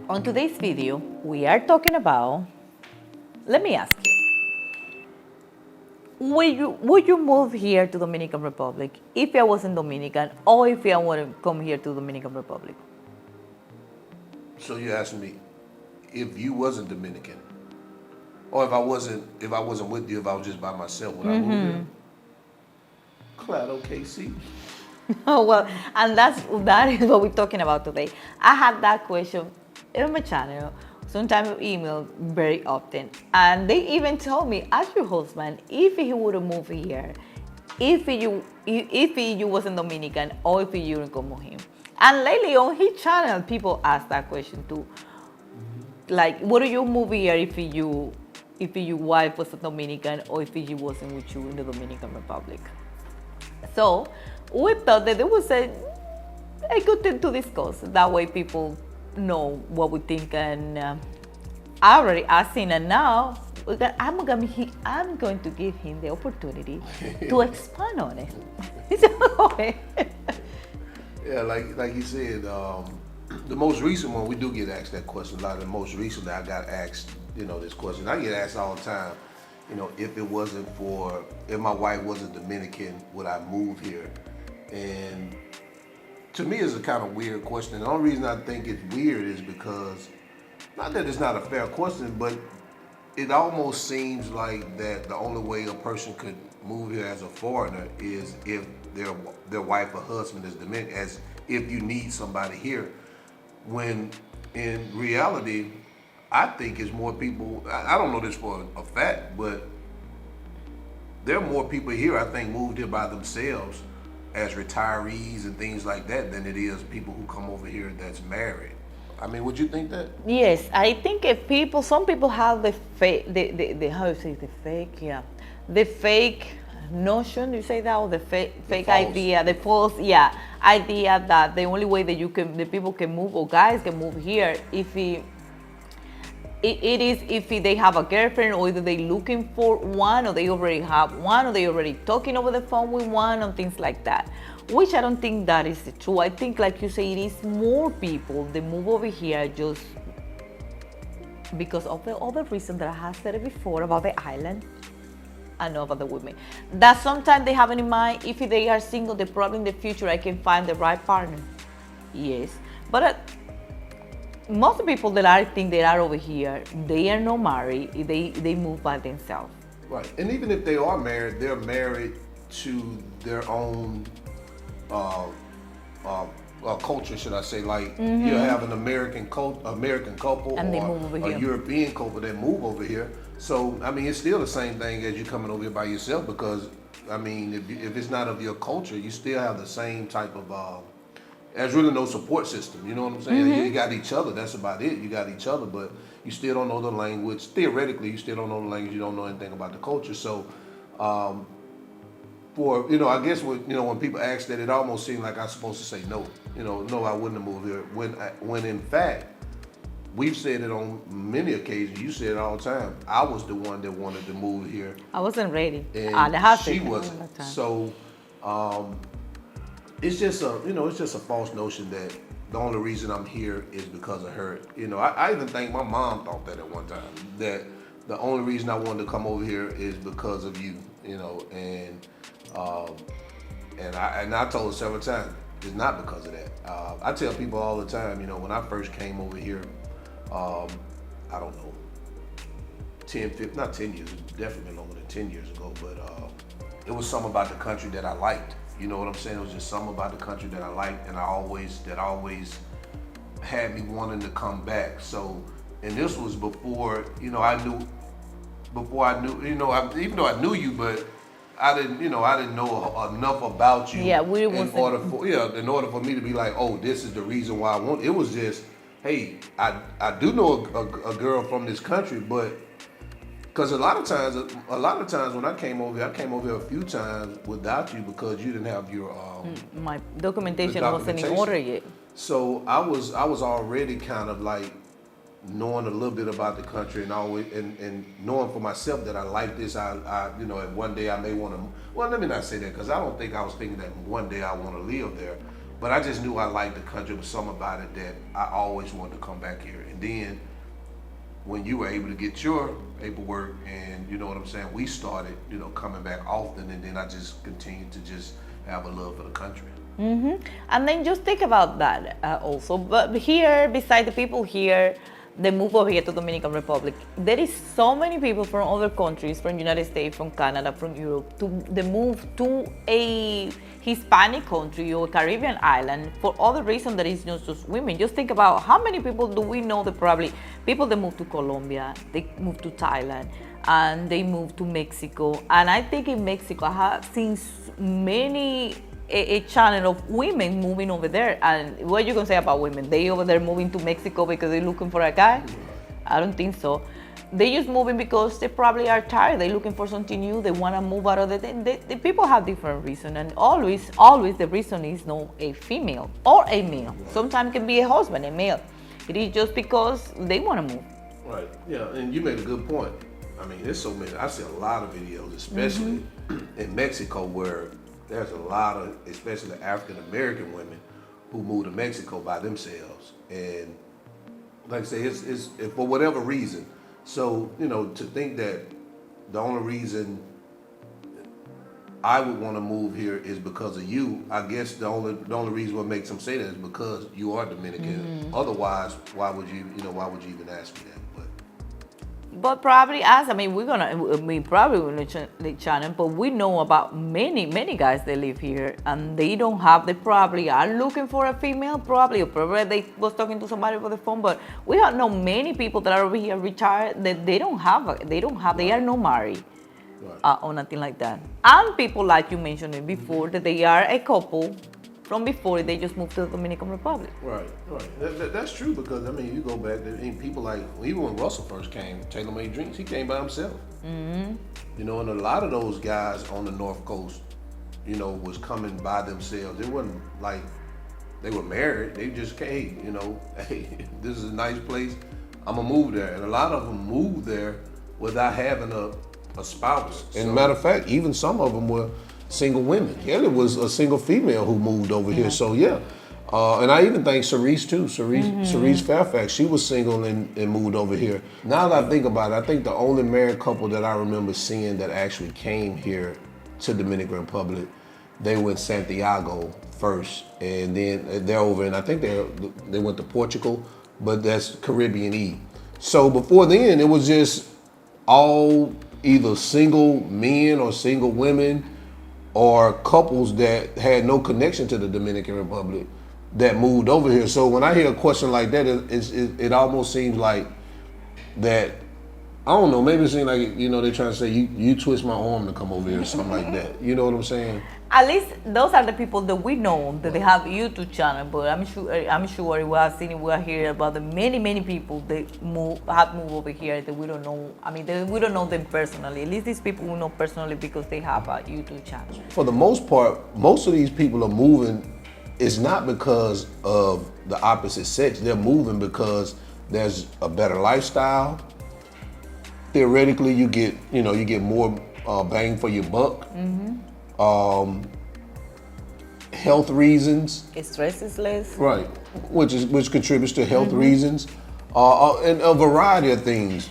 On today's video, we are talking about, let me ask you, would you move here to Dominican Republic if I wasn't Dominican or if I want to come here to Dominican Republic? So you're asking me if you wasn't Dominican, or if I wasn't with you, if I was just by myself, would I move here? Claro, KC. Oh, well, and that is what we're talking about today. I had that question on my channel, sometimes email very often, and they even told me, ask your husband if he would have moved here, if you wasn't Dominican, or if you didn't come with him. And lately on his channel, people ask that question too. Like, would you move here if your wife was a Dominican or if she wasn't with you in the Dominican Republic? So we thought that it was a good thing to discuss. That way people know what we think. And I already asked him, and now I'm going to give him the opportunity to expand on it. Yeah, like you said, the most recent one, we do get asked that question a lot. The most recently I got asked, this question. I get asked all the time, if my wife wasn't Dominican, would I move here? And to me, it's a kind of weird question. The only reason I think it's weird is because, not that it's not a fair question, but it almost seems like that the only way a person could move here as a foreigner is if their wife or husband is Dominican, as if you need somebody here. When in reality, I think it's more people, I don't know this for a fact, but there are more people here, I think, moved here by themselves as retirees and things like that than it is people who come over here that's married. I mean, would you think that? Yes, I think some people have the fake, how you say the fake, yeah, the fake notion. You say that, or the fake idea, the false, idea that the only way that the people can move, or guys can move here, if they have a girlfriend, or either they looking for one, or they already have one, or they already talking over the phone with one, and things like that. Which I don't think that is true. I think, like you say, it is more people that move over here just because of the other reason that I have said it before about the island. I know about the women. That sometimes they have in mind, if they are single, they probably in the future I can find the right partner. Yes, but most people that I think that are over here, they are not married. They move by themselves. Right, and even if they are married, they're married to their own culture, should I say? Like you have an American couple, And they or move over a here. European couple that move over here. So I mean, it's still the same thing as you coming over here by yourself, because I mean, if it's not of your culture, you still have the same type of. There's really no support system. You know what I'm saying? You got each other. That's about it. You got each other, but you still don't know the language. Theoretically, you still don't know the language. You don't know anything about the culture. So, I guess when people ask that, it almost seems like I'm supposed to say no. No, I wouldn't have moved here. When in fact, we've said it on many occasions. You said it all the time. I was the one that wanted to move here. I wasn't ready. And she wasn't. So. It's just a false notion that the only reason I'm here is because of her. I even think my mom thought that at one time, that the only reason I wanted to come over here is because of you. And I told her several times, it's not because of that. I tell people all the time, when I first came over here, I don't know, 10, 15, not 10 years, definitely longer than 10 years ago, but it was something about the country that I liked. You know what I'm saying? It was just something about the country that I liked, and that always had me wanting to come back. So, and this was before, even though I knew you, but I didn't know enough about you. Yeah, in order for me to be like, oh, this is the reason why I want. It was just, hey, I do know a girl from this country, but. Because a lot of times when I came over here a few times without you, because you didn't have your my documentation wasn't in order yet. So I was already kind of like knowing a little bit about the country, and knowing for myself that I like this. And one day I may want to. Well, let me not say that, because I don't think I was thinking that one day I want to live there. But I just knew I liked the country. There was something about it that I always wanted to come back here. And then when you were able to get your paperwork and you know what I'm saying, we started, coming back often, and then I just continued to just have a love for the country. And then just think about that also. But here, beside the people here, they move over here to Dominican Republic. There is so many people from other countries, from United States, from Canada, from Europe, they move to a Hispanic country or Caribbean island for other reasons that is not just women. Just think about how many people do we know that probably people that move to Colombia, they move to Thailand, and they move to Mexico. And I think in Mexico, I have seen many a channel of women moving over there. And what are you gonna say about women? They over there moving to Mexico because they're looking for a guy? I don't think so. They just moving because they probably are tired. They're looking for something new. They want to move out of the thing. The people have different reasons, and always the reason is not a female or a male. Sometimes it can be a husband, a male. It is just because they want to move. Right. Yeah, and you made a good point. I mean, there's so many. I see a lot of videos, especially in Mexico, where there's a lot of, especially African American women, who move to Mexico by themselves, and like I say, it's for whatever reason. So to think that the only reason I would want to move here is because of you, I guess the only reason what makes them say that is because you are Dominican. Otherwise, why would you even ask me that? But probably us, probably will the channel, but we know about many guys that live here and they don't have, they probably are looking for a female, probably they was talking to somebody over the phone, but we have know many people that are over here retired that they are not married. Right. Or nothing like that. And people like you mentioned before, that they are a couple from before they just moved to the Dominican Republic. Right. That's true, because you go back there, people like, even when Russell first came, Taylor Made Drinks, he came by himself. And a lot of those guys on the North Coast, was coming by themselves. It wasn't like they were married. They just came, hey, this is a nice place, I'm gonna move there. And a lot of them moved there without having a spouse. And matter of fact, even some of them were single women. Kelly was a single female who moved over here. So yeah, and I even think Cerise too. Cerise Fairfax, she was single and moved over here. Now that I think about it, I think the only married couple that I remember seeing that actually came here to Dominican Republic, they went Santiago first, and then they're over, and I think they went to Portugal, but that's Caribbean E. So before then, it was just all either single men or single women, or couples that had no connection to the Dominican Republic that moved over here. So when I hear a question like that, it almost seems like that, I don't know, maybe it seems like, they're trying to say, you twist my arm to come over here or something like that. You know what I'm saying? At least those are the people that we know, that they have YouTube channel, but I'm sure we have seen, we are hearing about the many people that have moved over here that we don't know. We don't know them personally. At least these people we know personally because they have a YouTube channel. For the most part, most of these people are moving, it's not because of the opposite sex. They're moving because there's a better lifestyle. Theoretically, you get more bang for your buck. Health reasons. Stress is less. Right, which contributes to health reasons, and a variety of things.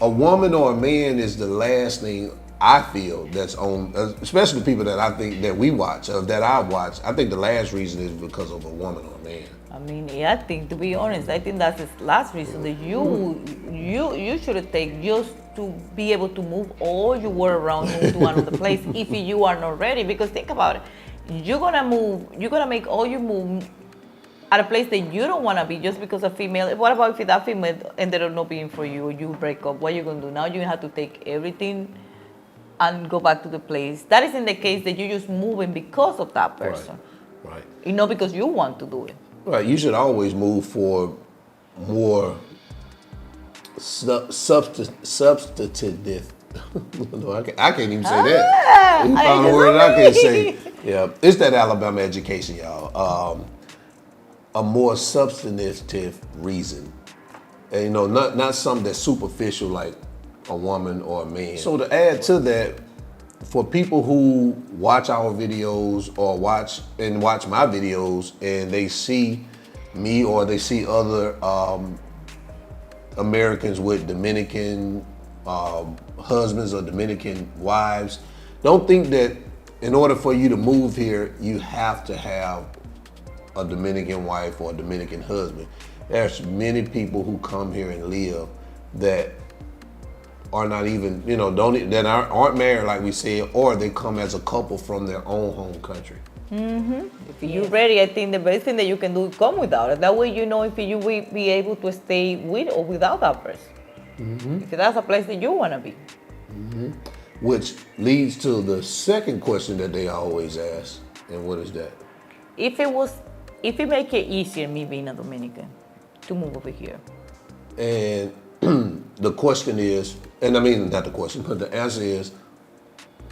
A woman or a man is the last thing I feel that's on, especially the people that I think that we watch, that I watch. I think the last reason is because of a woman or a man. I think, to be honest, I think that's the last reason that you should take, just to be able to move all your world around, move to another place if you are not ready. Because think about it, you're gonna make all your move at a place that you don't want to be just because a female. What about if that female ended up not being for you, or you break up? What are you gonna do? Now you have to take everything and go back to the place. That is in the case that you're just moving because of that person. Right. Not because you want to do it. Right, you should always move for more substantive. No, I can't even say that. You found a word that I can't say. Yeah, it's that Alabama education, y'all. A more substantive reason, and not something that's superficial like a woman or a man. So to add to that, for people who watch our videos or watch my videos and they see me or they see other Americans with Dominican husbands or Dominican wives, don't think that in order for you to move here, you have to have a Dominican wife or a Dominican husband. There's many people who come here and live that are not even, that aren't married like we said, or they come as a couple from their own home country. If you're ready, I think the best thing that you can do is come without it. That way you know if you will be able to stay with or without that person. If that's a place that you want to be. Which leads to the second question that they always ask, and what is that? If it make it easier, me being a Dominican, to move over here. And the question is, and I mean, not the question, but the answer is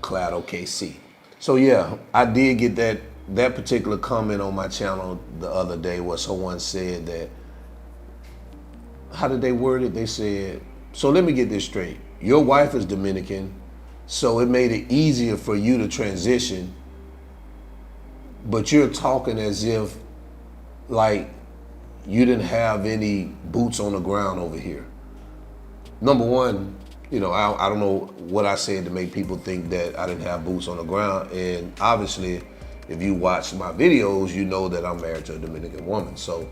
Claro KC. So yeah, I did get that particular comment on my channel the other day where someone said that, how did they word it? They said, so let me get this straight. Your wife is Dominican, so it made it easier for you to transition, but you're talking as if like you didn't have any boots on the ground over here. Number one, I don't know what I said to make people think that I didn't have boots on the ground. And obviously, if you watch my videos, you know that I'm married to a Dominican woman. So,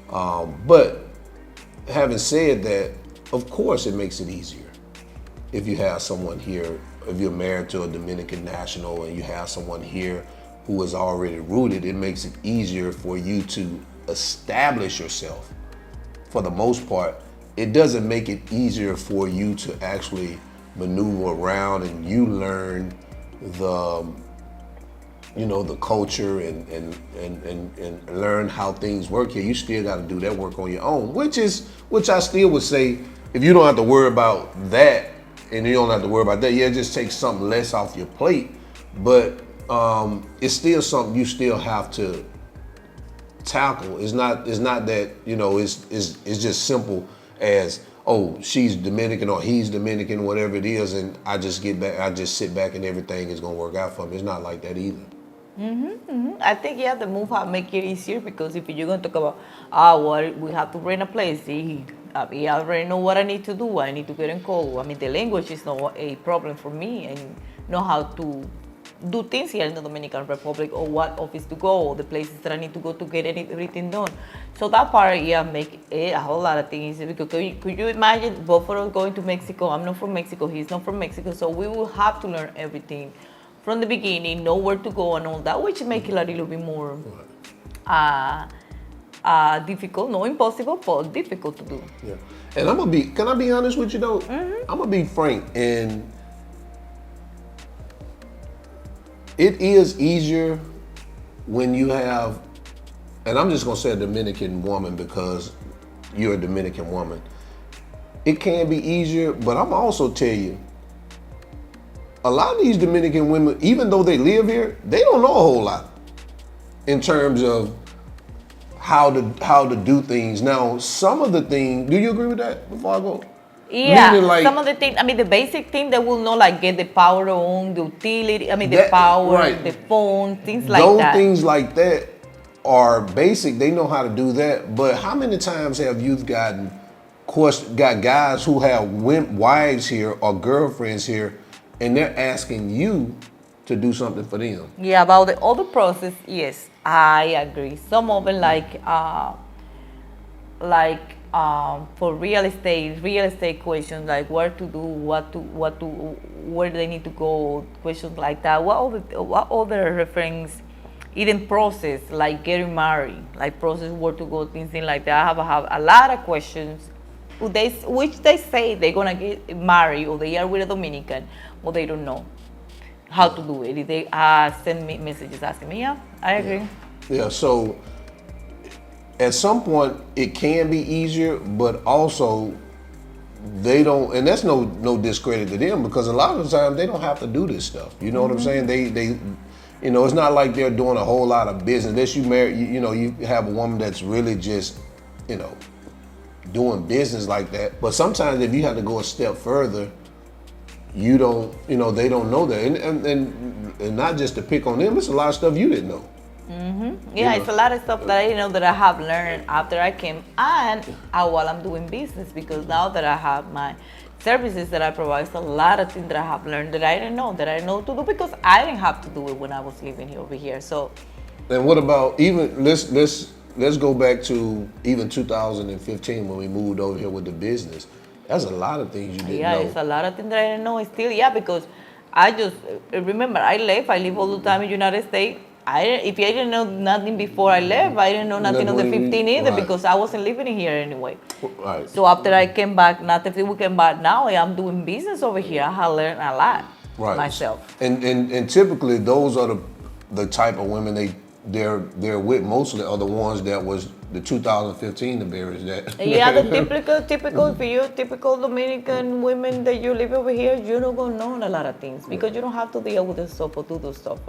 but having said that, of course it makes it easier if you have someone here, if you're married to a Dominican national and you have someone here who is already rooted, it makes it easier for you to establish yourself. For the most part, it doesn't make it easier for you to actually maneuver around and you learn the culture and learn how things work here. You still got to do that work on your own, which I still would say, if you don't have to worry about that and you don't have to worry about that, yeah, it just takes something less off your plate. But it's still something you still have to tackle. It's not that, it's just simple as, oh, she's Dominican or he's Dominican, whatever it is, and I just sit back and everything is gonna work out for me. It's not like that either. I think the move out make it easier, because if you're gonna talk about we have to rent a place, I already know what I need to do. I need to get in call. I mean, the language is not a problem for me, and know how to do things here in the Dominican Republic, or what office to go, or the places that I need to go to get everything done. So that part, make it a whole lot of things easier. Because could you imagine both of us going to Mexico? I'm not from Mexico, he's not from Mexico, so we will have to learn everything from the beginning, know where to go and all that, which make it a little bit more difficult, not impossible, but difficult to do. Yeah, and can I be honest with you though? I'm gonna be frank, and it is easier when you have, and I'm just gonna say a Dominican woman because you're a Dominican woman. It can be easier, but I'm also tell you, a lot of these Dominican women, even though they live here, they don't know a whole lot in terms of how to do things. Now, some of the things, do you agree with that before I go? Yeah, like, some of the things, the basic thing they will know, like get the power on, the utility, the power, right, the phone, things like that. Those things like that are basic. They know how to do that. But how many times have you got guys who have wives here or girlfriends here, and they're asking you to do something for them? Yeah, about the other process, yes, I agree. Some of them for real estate questions, like where to do, where do they need to go, questions like that. What other reference, even process, like getting married, like process where to go, things like that. I have a lot of questions, which they say they're gonna get married or they are with a Dominican, but they don't know how to do it. They send me messages asking me, I agree. Yeah, so at some point it can be easier, but also they don't, and that's no discredit to them, because a lot of the time they don't have to do this stuff. You know what I'm saying? They it's not like they're doing a whole lot of business. Unless you marry, you have a woman that's really just, doing business like that. But sometimes if you have to go a step further, you don't, they don't know that. And not just to pick on them, it's a lot of stuff you didn't know. Yeah, it's a lot of stuff that I didn't know that I have learned after I came and while I'm doing business, because now that I have my services that I provide, it's a lot of things that I have learned that I didn't know to do, because I didn't have to do it when I was living here over here. So, and what about even let's go back to even 2015 when we moved over here with the business. There's a lot of things you didn't know. Yeah, it's a lot of things that I didn't know. Still, yeah, because I just remember I live all the time in the United States. If I didn't know nothing before I left, I didn't know nothing on the 15 either, right. because I wasn't living here anyway. Right. So after I came back, not after we came back, now I'm doing business over here. I have learned a lot myself. And typically those are the type of women they're with mostly are the ones that was the 2015 the berries that. Yeah, the typical for you, typical Dominican women that you live over here, you're not gonna know a lot of things, because you don't have to deal with the stuff or do the stuff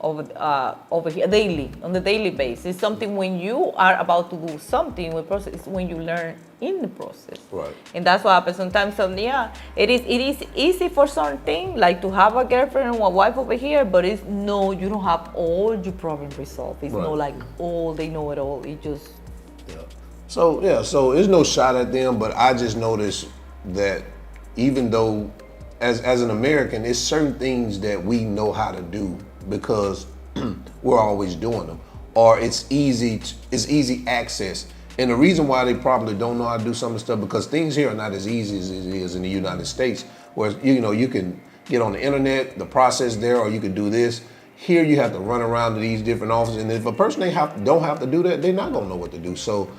over here daily, on the daily basis. It's something when you are about to do something with process, it's when you learn in the process. Right. And that's what happens sometimes. It is easy for something like to have a girlfriend or a wife over here, but you don't have all your problems resolved. It's not like they know it all. It just So there's no shot at them, but I just noticed that even though as an American, it's certain things that we know how to do because we're always doing them, or it's easy access. And the reason why they probably don't know how to do some of the stuff, because things here are not as easy as it is in the United States, where you can get on the internet, the process there, or you can do this. Here you have to run around to these different offices, and if a person don't have to do that, they're not gonna know what to do. So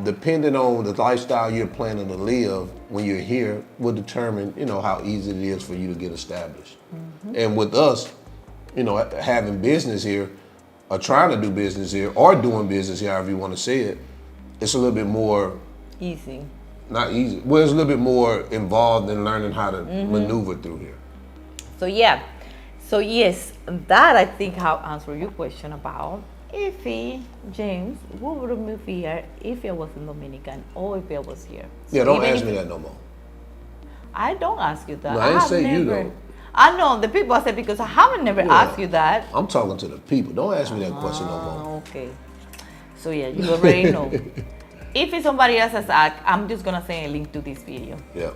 depending on the lifestyle you're planning to live when you're here will determine, how easy it is for you to get established. And with us, having business here, or trying to do business here, or doing business here, however you want to say it, it's a little bit more easy. Not easy. Well, it's a little bit more involved in learning how to maneuver through here. So yes, that I think how answer your question about if James, what would move here if I wasn't Dominican or if I was here? Yeah, don't ask me that no more. I don't ask you that. No, I didn't say you though. I know the people I said, because I haven't never asked you that. I'm talking to the people. Don't ask me that question no more. Okay. So yeah, you already know. If it's somebody else has asked, I'm just gonna send a link to this video. Yeah.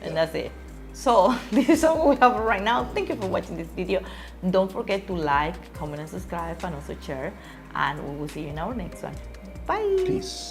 And that's it. So this is all we have right now. Thank you for watching this video. Don't forget to like, comment, and subscribe, and also share. And we will see you in our next one. Bye. Peace.